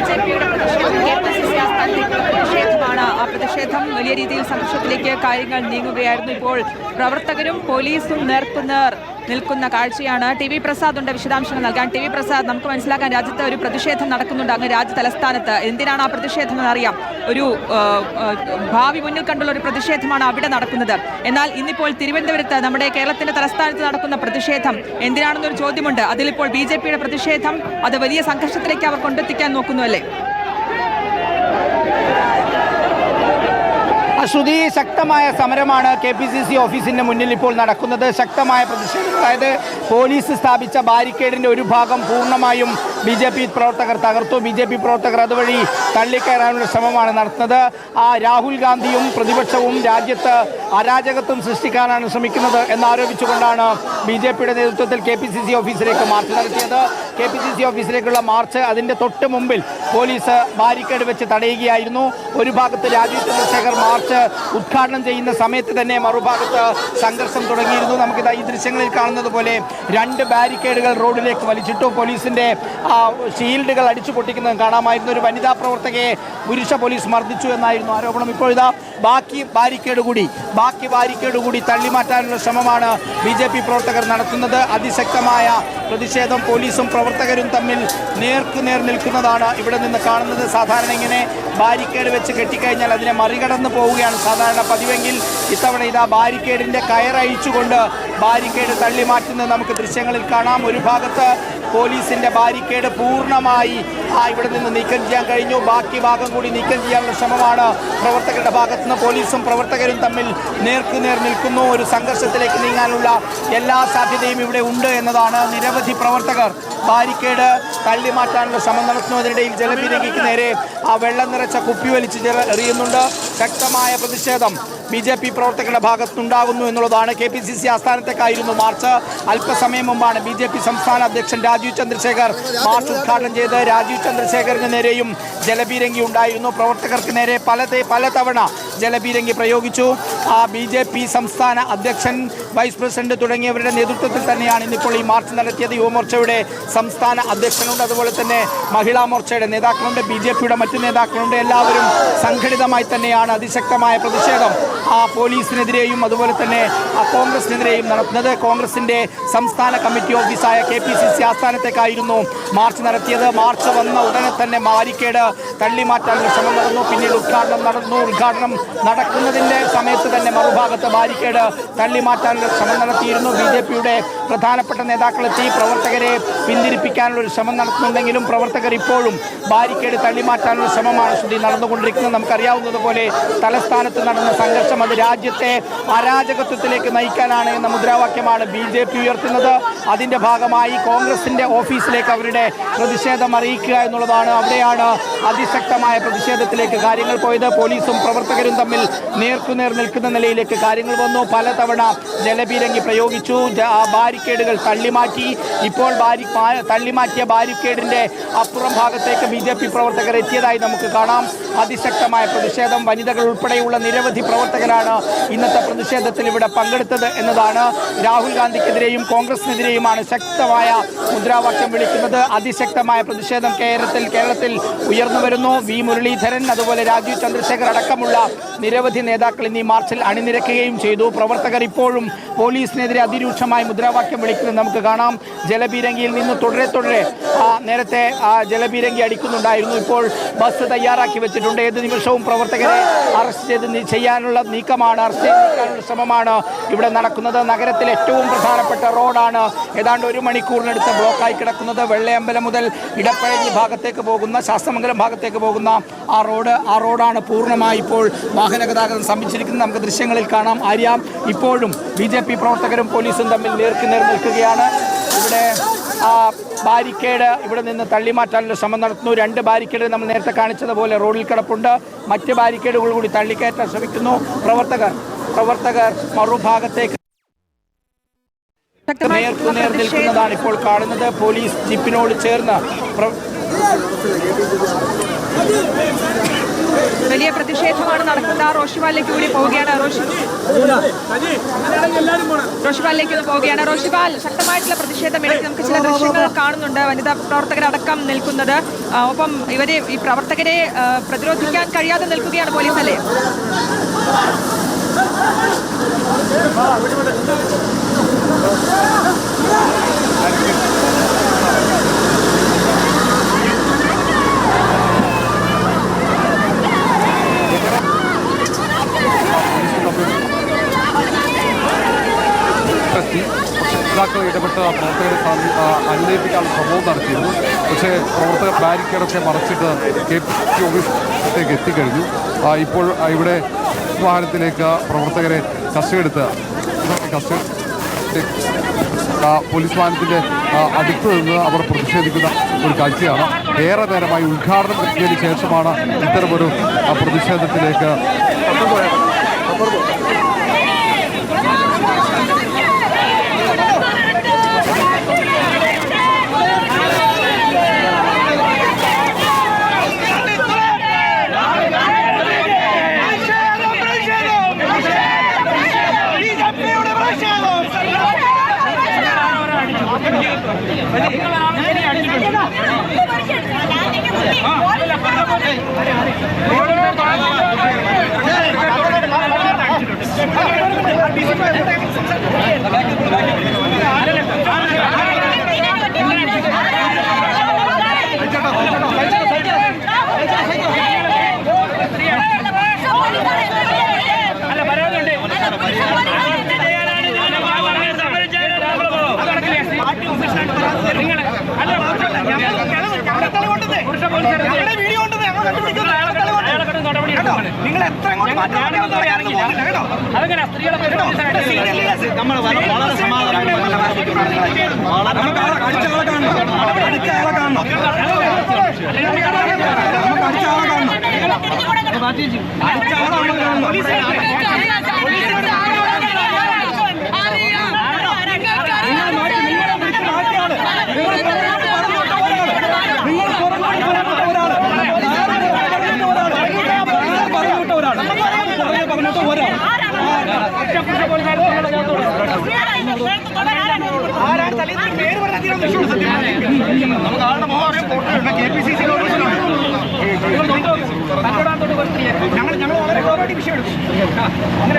ബിജെപിയുടെ പ്രതിഷേധം KPCC ആസ്ഥാനത്തേക്കുള്ള പ്രതിഷേധമാണ്. ആ പ്രതിഷേധം വലിയ രീതിയിൽ സംഘർഷത്തിലേക്ക് കാര്യങ്ങൾ നീങ്ങുകയായിരുന്നു. ഇപ്പോൾ പ്രവർത്തകരും പോലീസും നേർക്കുനേർ നിൽക്കുന്ന കാഴ്ചയാണ്. TV പ്രസാദ് ഉണ്ട് വിശദാംശങ്ങൾ നൽകാൻ. TV പ്രസാദ്, നമുക്ക് മനസ്സിലാക്കാൻ രാജ്യത്ത് ഒരു പ്രതിഷേധം നടക്കുന്നുണ്ട് അങ്ങ് രാജ്യ തലസ്ഥാനത്ത്. എന്തിനാണ് ആ പ്രതിഷേധം എന്നറിയാം. ഒരു ഭാവി മുന്നിൽ കണ്ടുള്ള ഒരു പ്രതിഷേധമാണ് അവിടെ നടക്കുന്നത്. എന്നാൽ ഇന്നിപ്പോൾ തിരുവനന്തപുരത്ത് നമ്മുടെ കേരളത്തിന്റെ തലസ്ഥാനത്ത് നടക്കുന്ന പ്രതിഷേധം എന്തിനാണെന്നൊരു ചോദ്യമുണ്ട്. അതിലിപ്പോൾ BJPയുടെ പ്രതിഷേധം അത് വലിയ സംഘർഷത്തിലേക്ക് അവർ കൊണ്ടെത്തിക്കാൻ നോക്കുന്നു അല്ലേ? ശ്രുതി, ശക്തമായ സമരമാണ് KPCC ഓഫീസിന്റെ മുന്നിൽ ഇപ്പോൾ നടക്കുന്നത്. ശക്തമായ പ്രതിഷേധം. അതായത് പോലീസ് സ്ഥാപിച്ച ബാരിക്കേഡിന്റെ ഒരു ഭാഗം പൂർണ്ണമായും BJP പ്രവർത്തകർ തകർത്തു. BJP പ്രവർത്തകർ അതുവഴി തള്ളിക്കയറാനുള്ള ശ്രമമാണ് നടത്തുന്നത്. രാഹുൽ ഗാന്ധിയും പ്രതിപക്ഷവും രാജ്യത്ത് അരാജകത്വം സൃഷ്ടിക്കാനാണ് ശ്രമിക്കുന്നത് എന്നാരോപിച്ചുകൊണ്ടാണ് BJPയുടെ നേതൃത്വത്തിൽ KPCC ഓഫീസിലേക്ക് മാർച്ച് നടത്തിയത്. KPCC ഓഫീസിലേക്കുള്ള മാർച്ച് അതിന്റെ തൊട്ട് മുമ്പിൽ പോലീസ് ബാരിക്കേഡ് വെച്ച് തടയുകയായിരുന്നു. ഒരു ഭാഗത്ത് രാജീവ് ചന്ദ്രശേഖർ മാർച്ച് ഉദ്ഘാടനം ചെയ്യുന്ന സമയത്ത് തന്നെ മറുഭാഗത്ത് സംഘർഷം തുടങ്ങിയിരുന്നു. നമുക്കിത് ഈ ദൃശ്യങ്ങളിൽ കാണുന്നത് പോലെ 2 ബാരിക്കേഡുകൾ റോഡിലേക്ക് വലിച്ചിട്ടു. പോലീസിന്റെ ഷീൽഡുകൾ അടിച്ചു പൊട്ടിക്കുന്നത് കാണാമായിരുന്നു. ഒരു വനിതാ പ്രവർത്തകയെ പുരുഷ പോലീസ് മർദ്ദിച്ചു എന്നായിരുന്നു ആരോപണം. ഇപ്പോഴിതാ ബാക്കി ബാരിക്കേഡ് കൂടി തള്ളിമാറ്റാനുള്ള ശ്രമമാണ് BJP പ്രവർത്തകർ നടത്തുന്നത്. അതിശക്തമായ പ്രതിഷേധം. പോലീസും പ്രവർത്തകരും തമ്മിൽ നേർക്കുനേർ നിൽക്കുന്നതാണ് ഇവിടെ നിന്ന് കാണുന്നത്. സാധാരണ ഇങ്ങനെ ബാരിക്കേഡ് വെച്ച് കെട്ടിക്കഴിഞ്ഞാൽ അതിനെ മറികടന്ന് പോവുകയാണ് സാധാരണ പതിവെങ്കിൽ. ഇത്തവണ ഇതാ ബാരിക്കേഡിന്റെ കയറഴിച്ചുകൊണ്ട് ബാരിക്കേഡ് തള്ളിമാറ്റുന്നത് നമുക്ക് ദൃശ്യങ്ങളിൽ കാണാം. ഒരു ഭാഗത്ത് പോലീസിന്റെ ബാരിക്കേഡ് പൂർണ്ണമായി ഇവിടെ നിന്ന് നീക്കം ചെയ്യാൻ കഴിഞ്ഞു. ബാക്കി ഭാഗം കൂടി നീക്കം ചെയ്യാനുള്ള ശ്രമമാണ് പ്രവർത്തകരുടെ ഭാഗത്തുനിന്ന്. പോലീസും പ്രവർത്തകരും തമ്മിൽ നേർക്കുനേർ നിൽക്കുന്നു. ഒരു സംഘർഷത്തിലേക്ക് നീങ്ങാനുള്ള എല്ലാ സാധ്യതയും ഇവിടെ ഉണ്ട് എന്നതാണ്. നിരവധി പ്രവർത്തകർ ബാരിക്കേഡ് തള്ളിമാറ്റാനുള്ള ശ്രമം നടത്തുന്നതിനിടയിൽ ജലപീരങ്കിക്ക് നേരെ വെള്ളം നിറച്ച കുപ്പി വലിച്ച് എറിയുന്നുണ്ട്. ശക്തമായ പ്രതിഷേധം BJP പ്രവർത്തകരുടെ ഭാഗത്തുനിന്നുണ്ടാകുന്നു എന്നുള്ളതാണ്. KPCC ആസ്ഥാനത്തേക്കായിരുന്നു മാർച്ച്. അല്പസമയം മുമ്പാണ് BJP സംസ്ഥാന അധ്യക്ഷൻ രാജീവ് ചന്ദ്രശേഖർ മാർച്ച് ഉദ്ഘാടനം ചെയ്ത്. രാജീവ് ചന്ദ്രശേഖറിന് നേരെയും ജലപീരങ്കി ഉണ്ടായിരുന്നു. പ്രവർത്തകർക്ക് നേരെ പലതവണ ജലപീരങ്കി പ്രയോഗിച്ചു. BJP സംസ്ഥാന അധ്യക്ഷൻ, വൈസ് പ്രസിഡന്റ് തുടങ്ങിയവരുടെ നേതൃത്വത്തിൽ തന്നെയാണ് ഇന്നിപ്പോൾ ഈ മാർച്ച് നടത്തിയത്. യുവമോർച്ചയുടെ സംസ്ഥാന അധ്യക്ഷനുണ്ട്, അതുപോലെ തന്നെ മഹിളാ മോർച്ചയുടെ നേതാക്കളുണ്ട്, BJPയുടെ മറ്റു നേതാക്കളുണ്ട്. എല്ലാവരും സംഘടിതമായി തന്നെയാണ് അതിശക്തമായ പ്രതിഷേധം പോലീസിനെതിരെയും അതുപോലെ തന്നെ കോൺഗ്രസിനെതിരെയും നടത്തുന്നത്. കോൺഗ്രസിന്റെ സംസ്ഥാന കമ്മിറ്റി ഓഫീസായ KPCC ആസ്ഥാനത്തേക്കായിരുന്നു മാർച്ച് നടത്തിയത്. മാർച്ച് വന്ന ഉടനെ തന്നെ ബാരിക്കേഡ് തള്ളിമാറ്റാനുള്ള ശ്രമം നടന്നു. പിന്നീട് ഉദ്ഘാടനം നടക്കുന്നതിൻ്റെ സമയത്ത് തന്നെ മറുഭാഗത്ത് ബാരിക്കേഡ് തള്ളിമാറ്റാനുള്ള ശ്രമം നടത്തിയിരുന്നു. BJPയുടെ പ്രധാനപ്പെട്ട നേതാക്കളെത്തി പ്രവർത്തകരെ പിന്തിരിപ്പിക്കാനുള്ള ഒരു ശ്രമം നടത്തുന്നുണ്ടെങ്കിലും പ്രവർത്തകർ ഇപ്പോഴും ബാരിക്കേഡ് തള്ളിമാറ്റാനുള്ള ശ്രമമാണ് ശ്രുതി നടന്നുകൊണ്ടിരിക്കുന്നത്. നമുക്കറിയാവുന്നതുപോലെ തലസ്ഥാനത്ത് നടന്ന സംഘർഷം അത് രാജ്യത്തെ അരാജകത്വത്തിലേക്ക് നയിക്കാനാണ് എന്ന മുദ്രാവാക്യമാണ് BJP ഉയർത്തുന്നത്. അതിൻ്റെ ഭാഗമായി കോൺഗ്രസിൻ്റെ ഓഫീസിലേക്ക് അവരുടെ പ്രതിഷേധം അറിയിക്കുക എന്നുള്ളതാണ്. അവിടെയാണ് അതിശക്തമായ പ്രതിഷേധത്തിലേക്ക് കാര്യങ്ങൾ പോയത്. പോലീസും പ്രവർത്തകരും തമ്മിൽ നേർക്കുനേർ നിൽക്കുന്ന നിലയിലേക്ക് കാര്യങ്ങൾ വന്നു. പലതവണ ജലപീരങ്കി പ്രയോഗിച്ചു. ബാരിക്കേഡുകൾ തള്ളിമാറ്റി. ഇപ്പോൾ തള്ളിമാറ്റിയ ബാരിക്കേഡിൻ്റെ അപ്പുറം ഭാഗത്തേക്ക് BJP പ്രവർത്തകർ എത്തിയതായി നമുക്ക് കാണാം. അതിശക്തമായ പ്രതിഷേധം. വനിതകൾ ഉൾപ്പെടെയുള്ള നിരവധി പ്രവർത്തകരാണ് ഇന്നത്തെ പ്രതിഷേധത്തിൽ ഇവിടെ പങ്കെടുത്തത് എന്നതാണ്. രാഹുൽ ഗാന്ധിക്കെതിരെയും കോൺഗ്രസിനെതിരെയുമാണ് ശക്തമായ മുദ്രാവാക്യം വിളിക്കുന്നത്. അതിശക്തമായ പ്രതിഷേധം കേരളത്തിൽ ഉയർന്നു വരുന്നു. V മുരളീധരൻ, അതുപോലെ രാജീവ് ചന്ദ്രശേഖർ അടക്കമുള്ള നിരവധി നേതാക്കൾ ഇന്ന് ഈ മാർച്ചിൽ അണിനിരക്കുകയും ചെയ്തു. പ്രവർത്തകർ ഇപ്പോഴും പോലീസിനെതിരെ അതിരൂക്ഷമായി മുദ്രാവാക്യം വിളിക്കുന്നത് നമുക്ക് കാണാം. ജലപീരങ്കിയിൽ നിന്ന് തുടരെ നേരത്തെ ജലപീരങ്കി അടിക്കുന്നുണ്ടായിരുന്നു. ഇപ്പോൾ ബസ് തയ്യാറാക്കി വെച്ചിട്ടുണ്ട്. ഏത് നിമിഷവും പ്രവർത്തകരെ അറസ്റ്റ് ചെയ്യാനുള്ള നീക്കമാണ്, ശ്രമമാണ് ഇവിടെ നടക്കുന്നത്. നഗരത്തിൽ ഏറ്റവും പ്രധാനപ്പെട്ട റോഡാണ് ഏതാണ്ട് 1 മണിക്കൂറിനടുത്ത് ബ്ലോക്കായി കിടക്കുന്നത്. വെള്ളയമ്പലം മുതൽ ഇടപ്പഴഞ്ഞി ഭാഗത്തേക്ക് പോകുന്ന, ശാസ്തമംഗലം ഭാഗത്തേക്ക് പോകുന്ന ആ റോഡാണ് പൂർണ്ണമായി ഇപ്പോൾ വാഹന ഗതാഗതം സ്തംഭിച്ചിരിക്കുന്നത്. നമുക്ക് ദൃശ്യങ്ങളിൽ കാണാം. അറിയാം, ഇപ്പോഴും BJP പ്രവർത്തകരും പോലീസും തമ്മിൽ നേർക്കുനേർ നിൽക്കുകയാണ്. ഇവിടെ ബാരിക്കേഡ് ഇവിടെ നിന്ന് തള്ളിമാറ്റാനുള്ള ശ്രമം നടത്തുന്നു. 2 ബാരിക്കേഡ് നമ്മൾ നേരത്തെ കാണിച്ചതുപോലെ റോഡിൽ കിടപ്പുണ്ട്. മറ്റ് ബാരിക്കേഡുകൾ കൂടി തള്ളിക്കയറ്റാൻ ശ്രമിക്കുന്നു പ്രവർത്തകർ മറുഭാഗത്തേക്ക് നേർക്കുനേർ നിൽക്കുന്നതാണ് ഇപ്പോൾ കാണുന്നത്. പോലീസ് ജീപ്പിനോട് ചേർന്ന് വലിയ പ്രതിഷേധമാണ് നടക്കുന്നത്. റോഷിപാലിലേക്ക് കൂടി പോവുകയാണ്. റോഷിപാലിലേക്ക് ഒന്ന് പോവുകയാണ്. റോഷിപാൽ, ശക്തമായിട്ടുള്ള പ്രതിഷേധം ഇടയ്ക്ക് നമുക്ക് ചില ദൃശ്യങ്ങൾ കാണുന്നുണ്ട്, വനിതാ പ്രവർത്തകരടക്കം നിൽക്കുന്നത്. ഒപ്പം ഈ പ്രവർത്തകരെ പ്രതിരോധിക്കാൻ കഴിയാതെ നിൽക്കുകയാണ് പോലീസ് അല്ലേ? നേതാക്കൾ ഇടപെട്ട് പ്രവർത്തകരെ അനുനയിപ്പിക്കാനുള്ള ശ്രമവും നടത്തിയിരുന്നു. പക്ഷേ പ്രവർത്തകർ ബാരിക്കേഡൊക്കെ മറച്ചിട്ട് KPCC ഓഫീസിലേക്ക് എത്തിക്കഴിഞ്ഞു. ഇപ്പോൾ ഇവിടെ വാഹനത്തിലേക്ക് പ്രവർത്തകരെ കസ്റ്റഡിയെടുത്ത് പോലീസ് വാഹനത്തിൻ്റെ അടുത്ത് നിന്ന് അവർ പ്രതിഷേധിക്കുന്ന ഒരു കാഴ്ചയാണ്. ഏറെ നേരമായി ഉദ്ഘാടനം കഴിഞ്ഞതിന് ശേഷമാണ് ഇത്തരമൊരു പ്രതിഷേധത്തിലേക്ക് നിങ്ങൾ എത്ര വളരെ ഞങ്ങൾ വളരെ ഗൗരവമായിട്ട് വിഷയം എടുക്കും. അങ്ങനെ